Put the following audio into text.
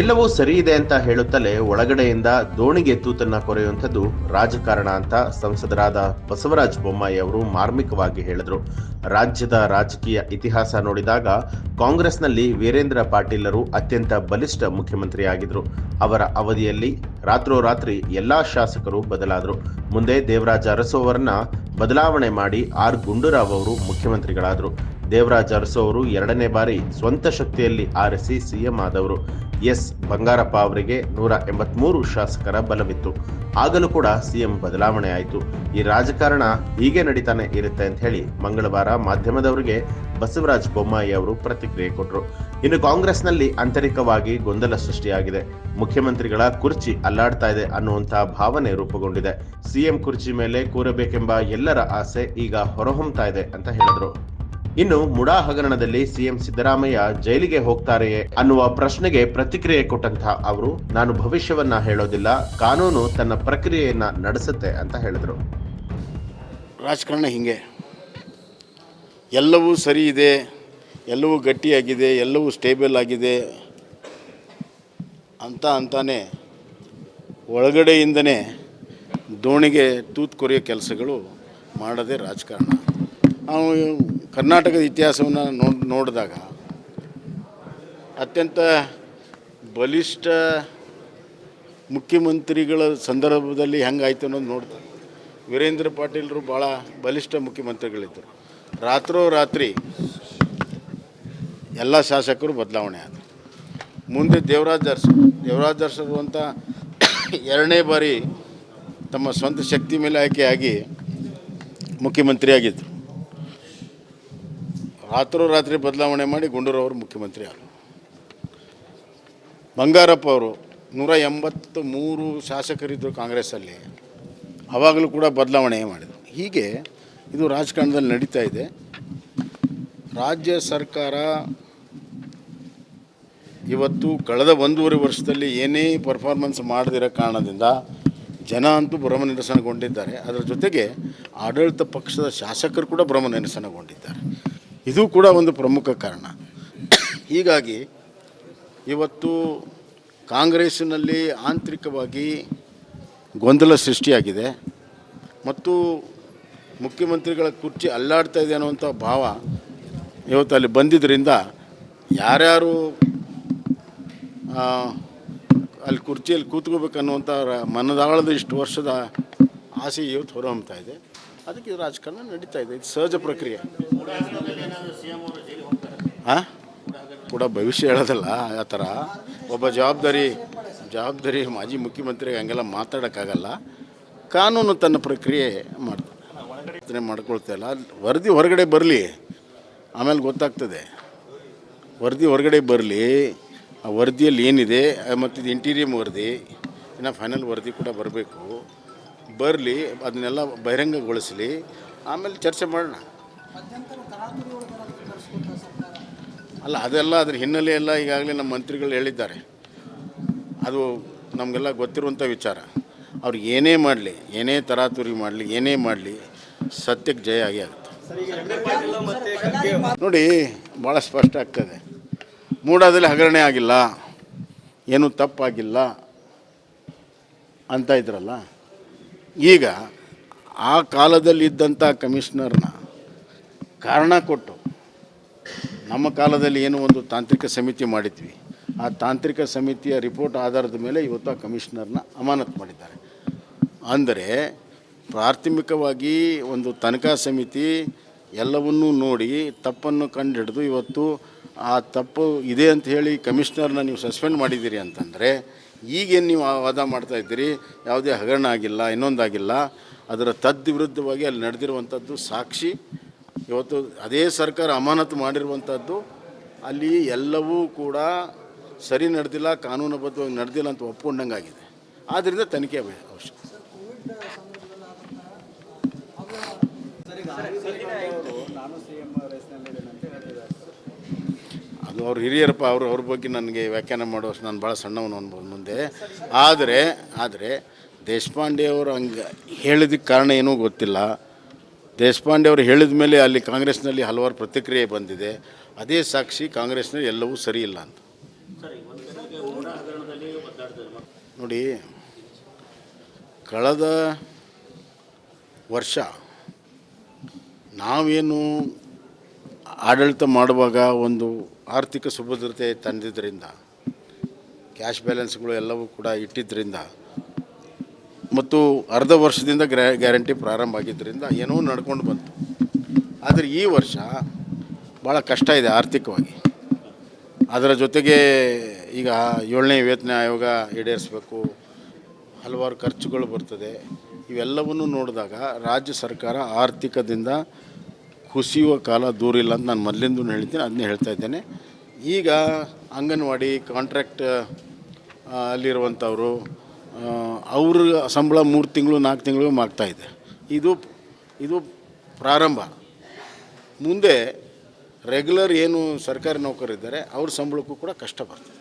ಎಲ್ಲವೂ ಸರಿ ಇದೆ ಅಂತ ಹೇಳುತ್ತಲೇ ಒಳಗಡೆಯಿಂದ ದೋಣಿಗೆ ತೂತನ್ನ ಕೊರೆಯುವಂಥದ್ದು ರಾಜಕಾರಣ ಅಂತ ಸಂಸದರಾದ ಬಸವರಾಜ ಬೊಮ್ಮಾಯಿ ಅವರು ಮಾರ್ಮಿಕವಾಗಿ ಹೇಳಿದರು. ರಾಜ್ಯದ ರಾಜಕೀಯ ಇತಿಹಾಸ ನೋಡಿದಾಗ ಕಾಂಗ್ರೆಸ್ನಲ್ಲಿ ವೀರೇಂದ್ರ ಪಾಟೀಲರು ಅತ್ಯಂತ ಬಲಿಷ್ಠ ಮುಖ್ಯಮಂತ್ರಿಯಾಗಿದ್ದರು. ಅವರ ಅವಧಿಯಲ್ಲಿ ರಾತ್ರೋರಾತ್ರಿ ಎಲ್ಲಾ ಶಾಸಕರು ಬದಲಾದರು. ಮುಂದೆ ದೇವರಾಜ ಅರಸು ಅವರನ್ನ ಬದಲಾವಣೆ ಮಾಡಿ ಆರ್ ಗುಂಡೂರಾವ್ ಅವರು ಮುಖ್ಯಮಂತ್ರಿಗಳಾದರು. ದೇವರಾಜ ಅರಸು ಅವರು 2ನೇ ಬಾರಿ ಸ್ವಂತ ಶಕ್ತಿಯಲ್ಲಿ ಆರಿಸಿ ಸಿಎಂ ಆದವರು. ಎಸ್ ಬಂಗಾರಪ್ಪ ಅವರಿಗೆ 183 ಶಾಸಕರ ಬಲವಿತ್ತು. ಆಗಲೂ ಕೂಡ ಸಿಎಂ ಬದಲಾವಣೆ ಆಯಿತು. ಈ ರಾಜಕಾರಣ ಹೀಗೆ ನಡೀತಾನೆ ಇರುತ್ತೆ ಅಂತ ಹೇಳಿ ಮಂಗಳವಾರ ಮಾಧ್ಯಮದವರಿಗೆ ಬಸವರಾಜ ಬೊಮ್ಮಾಯಿ ಅವರು ಪ್ರತಿಕ್ರಿಯೆ ಕೊಟ್ಟರು. ಇನ್ನು ಕಾಂಗ್ರೆಸ್ನಲ್ಲಿ ಆಂತರಿಕವಾಗಿ ಗೊಂದಲ ಸೃಷ್ಟಿಯಾಗಿದೆ. ಮುಖ್ಯಮಂತ್ರಿಗಳ ಕುರ್ಚಿ ಅಲ್ಲಾಡ್ತಾ ಇದೆ ಅನ್ನುವಂತಹ ಭಾವನೆ ರೂಪುಗೊಂಡಿದೆ. ಸಿಎಂ ಕುರ್ಚಿ ಮೇಲೆ ಕೂರಬೇಕೆಂಬ ಎಲ್ಲರ ಆಸೆ ಈಗ ಹೊರಹೊಮ್ತಾ ಇದೆ ಅಂತ ಹೇಳಿದ್ರು. ಇನ್ನು ಮುಡಾ ಹಗರಣದಲ್ಲಿ ಸಿಎಂ ಸಿದ್ದರಾಮಯ್ಯ ಜೈಲಿಗೆ ಹೋಗ್ತಾರೆಯೇ ಅನ್ನುವ ಪ್ರಶ್ನೆಗೆ ಪ್ರತಿಕ್ರಿಯೆ ಕೊಟ್ಟಂತಹ ಅವರು, ನಾನು ಭವಿಷ್ಯವನ್ನ ಹೇಳೋದಿಲ್ಲ, ಕಾನೂನು ತನ್ನ ಪ್ರಕ್ರಿಯೆಯನ್ನ ನಡೆಸುತ್ತೆ ಅಂತ ಹೇಳಿದರು. ರಾಜಕಾರಣ ಹಿಂಗೆ ಎಲ್ಲವೂ ಸರಿ ಇದೆ, ಎಲ್ಲವೂ ಗಟ್ಟಿಯಾಗಿದೆ, ಎಲ್ಲವೂ ಸ್ಟೇಬಲ್ ಆಗಿದೆ ಅಂತಾನೆ ಒಳಗಡೆಯಿಂದನೇ ದೋಣಿಗೆ ತೂತು ಕೊರೆಯೋ ಕೆಲಸಗಳು ಮಾಡೋದೇ ರಾಜಕಾರಣ. ನಾವು ಕರ್ನಾಟಕದ ಇತಿಹಾಸವನ್ನು ನೋಡಿದಾಗ ಅತ್ಯಂತ ಬಲಿಷ್ಠ ಮುಖ್ಯಮಂತ್ರಿಗಳ ಸಂದರ್ಭದಲ್ಲಿ ಹೆಂಗಾಯ್ತು ಅನ್ನೋದು ನೋಡ್ತಾರೆ. ವೀರೇಂದ್ರ ಪಾಟೀಲರು ಭಾಳ ಬಲಿಷ್ಠ ಮುಖ್ಯಮಂತ್ರಿಗಳಿದ್ದರು. ರಾತ್ರೋರಾತ್ರಿ ಎಲ್ಲ ಶಾಸಕರು ಬದಲಾವಣೆ ಆದರು. ಮುಂದೆ ದೇವರಾಜ ಅರಸು ಅಂತ 2ನೇ ಬಾರಿ ತಮ್ಮ ಸ್ವಂತ ಶಕ್ತಿ ಮೇಲೆ ಆಯ್ಕೆಯಾಗಿ ಮುಖ್ಯಮಂತ್ರಿ ಆಗಿದ್ದರು. ರಾತ್ರೋರಾತ್ರಿ ಬದಲಾವಣೆ ಮಾಡಿ ಗುಂಡೂರಾವ್ ಅವರು ಮುಖ್ಯಮಂತ್ರಿ ಆದರು. ಬಂಗಾರಪ್ಪ ಅವರು 183 ಶಾಸಕರಿದ್ದರು ಕಾಂಗ್ರೆಸ್ಸಲ್ಲಿ, ಆವಾಗಲೂ ಕೂಡ ಬದಲಾವಣೆ ಮಾಡಿದರು. ಹೀಗೆ ಇದು ರಾಜಕಾರಣದಲ್ಲಿ ನಡೀತಾ ಇದೆ. ರಾಜ್ಯ ಸರ್ಕಾರ ಇವತ್ತು ಕಳೆದ 1.5 ವರ್ಷದಲ್ಲಿ ಏನೇ ಪರ್ಫಾರ್ಮೆನ್ಸ್ ಮಾಡದಿರೋ ಕಾರಣದಿಂದ ಜನ ಅಂತೂ ಭ್ರಮ ನಿರಸನಗೊಂಡಿದ್ದಾರೆ. ಅದರ ಜೊತೆಗೆ ಆಡಳಿತ ಪಕ್ಷದ ಶಾಸಕರು ಕೂಡ ಭ್ರಮ ನಿರಸನಗೊಂಡಿದ್ದಾರೆ. ಇದು ಕೂಡ ಒಂದು ಪ್ರಮುಖ ಕಾರಣ. ಹೀಗಾಗಿ ಇವತ್ತು ಕಾಂಗ್ರೆಸ್ಸಿನಲ್ಲಿ ಆಂತರಿಕವಾಗಿ ಗೊಂದಲ ಸೃಷ್ಟಿಯಾಗಿದೆ ಮತ್ತು ಮುಖ್ಯಮಂತ್ರಿಗಳ ಕುರ್ಚಿ ಅಲ್ಲಾಡ್ತಾ ಇದೆ ಅನ್ನುವಂಥ ಭಾವ ಇವತ್ತು ಅಲ್ಲಿ ಬಂದಿದ್ದರಿಂದ ಯಾರ್ಯಾರು ಅಲ್ಲಿ ಕುರ್ಚಿಯಲ್ಲಿ ಕೂತ್ಕೋಬೇಕನ್ನುವಂಥ ಮನದಾಳದ ಇಷ್ಟು ವರ್ಷದ ಆಸೆ ಇವತ್ತು ಹೊರಹೊಮ್ತಾ ಇದೆ. ಅದಕ್ಕೆ ಇದು ರಾಜಕಾರಣ ನಡೀತಾ ಇದೆ. ಇದು ಸಹಜ ಪ್ರಕ್ರಿಯೆ. ಕೂಡ ಭವಿಷ್ಯ ಹೇಳೋದಲ್ಲ. ಆ ಥರ ಒಬ್ಬ ಜವಾಬ್ದಾರಿ ಮಾಜಿ ಮುಖ್ಯಮಂತ್ರಿಗೆ ಹಂಗೆಲ್ಲ ಮಾತಾಡೋಕ್ಕಾಗಲ್ಲ. ಕಾನೂನು ತನ್ನ ಪ್ರಕ್ರಿಯೆ ಮಾಡ್ತಾರೆ, ಮಾಡ್ಕೊಳ್ತಾ ಇಲ್ಲ. ವರದಿ ಹೊರಗಡೆ ಬರಲಿ, ಆಮೇಲೆ ಗೊತ್ತಾಗ್ತದೆ. ವರದಿ ಹೊರಗಡೆ ಬರಲಿ, ಆ ವರದಿಯಲ್ಲಿ ಏನಿದೆ ಮತ್ತು ಇದು ಇಂಟೀರಿಯಮ್ ವರದಿ, ಇನ್ನು ಫೈನಲ್ ವರದಿ ಕೂಡ ಬರಲಿ, ಅದನ್ನೆಲ್ಲ ಬಹಿರಂಗಗೊಳಿಸಲಿ, ಆಮೇಲೆ ಚರ್ಚೆ ಮಾಡೋಣ. ಅಲ್ಲ, ಅದೆಲ್ಲ ಅದ್ರ ಹಿನ್ನೆಲೆ ಎಲ್ಲ ಈಗಾಗಲೇ ನಮ್ಮ ಮಂತ್ರಿಗಳು ಹೇಳಿದ್ದಾರೆ. ಅದು ನಮಗೆಲ್ಲ ಗೊತ್ತಿರುವಂಥ ವಿಚಾರ. ಅವ್ರು ಏನೇ ಮಾಡಲಿ, ಏನೇ ತರಾತುರಿ ಮಾಡಲಿ, ಏನೇ ಮಾಡಲಿ, ಸತ್ಯಕ್ಕೆ ಜಯ ಆಗಿ ಆಗುತ್ತೆ. ನೋಡಿ, ಭಾಳ ಸ್ಪಷ್ಟ ಆಗ್ತದೆ. ಮೂಡಾದಲ್ಲಿ ಹಗರಣೆ ಆಗಿಲ್ಲ, ಏನೂ ತಪ್ಪಾಗಿಲ್ಲ ಅಂತ ಇದ್ರಲ್ಲ. ಈಗ ಆ ಕಾಲದಲ್ಲಿದ್ದಂಥ ಕಮಿಷನರ್ನ ಕಾರಣ ಕೊಟ್ಟು ನಮ್ಮ ಕಾಲದಲ್ಲಿ ಏನು ಒಂದು ತಾಂತ್ರಿಕ ಸಮಿತಿ ಮಾಡಿದ್ವಿ, ಆ ತಾಂತ್ರಿಕ ಸಮಿತಿಯ ರಿಪೋರ್ಟ್ ಆಧಾರದ ಮೇಲೆ ಇವತ್ತು ಆ ಕಮಿಷನರ್ನ ಅಮಾನತು ಮಾಡಿದ್ದಾರೆ. ಅಂದರೆ ಪ್ರಾಥಮಿಕವಾಗಿ ಒಂದು ತನಿಖಾ ಸಮಿತಿ ಎಲ್ಲವನ್ನೂ ನೋಡಿ ತಪ್ಪನ್ನು ಕಂಡುಹಿಡಿದು ಇವತ್ತು ಆ ತಪ್ಪು ಇದೆ ಅಂತ ಹೇಳಿ ಕಮಿಷನರ್ನ ನೀವು ಸಸ್ಪೆಂಡ್ ಮಾಡಿದ್ದೀರಿ ಅಂತಂದರೆ, ಈಗೇನು ನೀವು ವಾದ ಮಾಡ್ತಾಯಿದ್ದೀರಿ ಯಾವುದೇ ಹಗರಣ ಆಗಿಲ್ಲ, ಇನ್ನೊಂದಾಗಿಲ್ಲ, ಅದರ ವಿರುದ್ಧವಾಗಿ ಅಲ್ಲಿ ನಡೆದಿರುವಂಥದ್ದು ಸಾಕ್ಷಿ. ಇವತ್ತು ಅದೇ ಸರ್ಕಾರ ಅಮಾನತು ಮಾಡಿರುವಂಥದ್ದು, ಅಲ್ಲಿ ಎಲ್ಲವೂ ಕೂಡ ಸರಿ ನಡೆದಿಲ್ಲ, ಕಾನೂನುಬದ್ಧವಾಗಿ ನಡೆದಿಲ್ಲ ಅಂತ ಒಪ್ಕೊಂಡಂಗಾಗಿದೆ. ಆದ್ದರಿಂದ ತನಿಖೆ ಅವಶ್ಯಕ. ಅದು ಅವ್ರು ಹಿರಿಯರಪ್ಪ, ಅವ್ರ ಬಗ್ಗೆ ನನಗೆ ವ್ಯಾಖ್ಯಾನ ಮಾಡೋಷ್ಟು ನಾನು ಭಾಳ ಸಣ್ಣವನು ಅನ್ಬೋದು ಮುಂದೆ. ಆದರೆ ದೇಶಪಾಂಡೆ ಅವರು ಹಂಗೆ ಹೇಳಿದಕ್ಕೆ ಕಾರಣ ಏನೂ ಗೊತ್ತಿಲ್ಲ. ದೇಶಪಾಂಡೆ ಅವರು ಹೇಳಿದ ಮೇಲೆ ಅಲ್ಲಿ ಕಾಂಗ್ರೆಸ್ನಲ್ಲಿ ಹಲವಾರು ಪ್ರತಿಕ್ರಿಯೆ ಬಂದಿದೆ. ಅದೇ ಸಾಕ್ಷಿ ಕಾಂಗ್ರೆಸ್ನಲ್ಲಿ ಎಲ್ಲವೂ ಸರಿ ಇಲ್ಲ ಅಂತ. ನೋಡಿ, ಕಳೆದ ವರ್ಷ ನಾವೇನು ಆಡಳಿತ ಮಾಡುವಾಗ ಒಂದು ಆರ್ಥಿಕ ಸುಭದ್ರತೆ ತಂದಿದ್ದರಿಂದ, ಕ್ಯಾಶ್ ಬ್ಯಾಲೆನ್ಸ್ಗಳು ಎಲ್ಲವೂ ಕೂಡ ಇಟ್ಟಿದ್ದರಿಂದ ಮತ್ತು ಅರ್ಧ ವರ್ಷದಿಂದ ಗ್ಯಾರಂಟಿ ಪ್ರಾರಂಭ ಆಗಿದ್ದರಿಂದ ಏನೋ ನಡ್ಕೊಂಡು ಬಂತು. ಆದರೆ ಈ ವರ್ಷ ಭಾಳ ಕಷ್ಟ ಇದೆ ಆರ್ಥಿಕವಾಗಿ. ಅದರ ಜೊತೆಗೆ ಈಗ 7ನೇ ವೇತನ ಆಯೋಗ ಈಡೇರಿಸಬೇಕು, ಹಲವಾರು ಖರ್ಚುಗಳು ಬರ್ತದೆ. ಇವೆಲ್ಲವನ್ನು ನೋಡಿದಾಗ ರಾಜ್ಯ ಸರ್ಕಾರ ಆರ್ಥಿಕದಿಂದ ಕುಸಿಯುವ ಕಾಲ ದೂರ ಇಲ್ಲ ಅಂತ ನಾನು ಮೊದಲಿಂದ ಹೇಳ್ತೀನಿ, ಅದನ್ನೇ ಹೇಳ್ತಾ ಇದ್ದೇನೆ. ಈಗ ಅಂಗನವಾಡಿ ಕಾಂಟ್ರಾಕ್ಟ್ ಅಲ್ಲಿರುವಂಥವರು ಅವ್ರ ಸಂಬಳ 3 ತಿಂಗಳು 4 ತಿಂಗಳು ಆಗ್ತಾಯಿದೆ. ಇದು ಪ್ರಾರಂಭ. ಮುಂದೆ ರೆಗ್ಯುಲರ್ ಏನು ಸರ್ಕಾರಿ ನೌಕರರಿದ್ದಾರೆ ಅವ್ರ ಸಂಬಳಕ್ಕೂ ಕೂಡ ಕಷ್ಟ ಬರ್ತದೆ.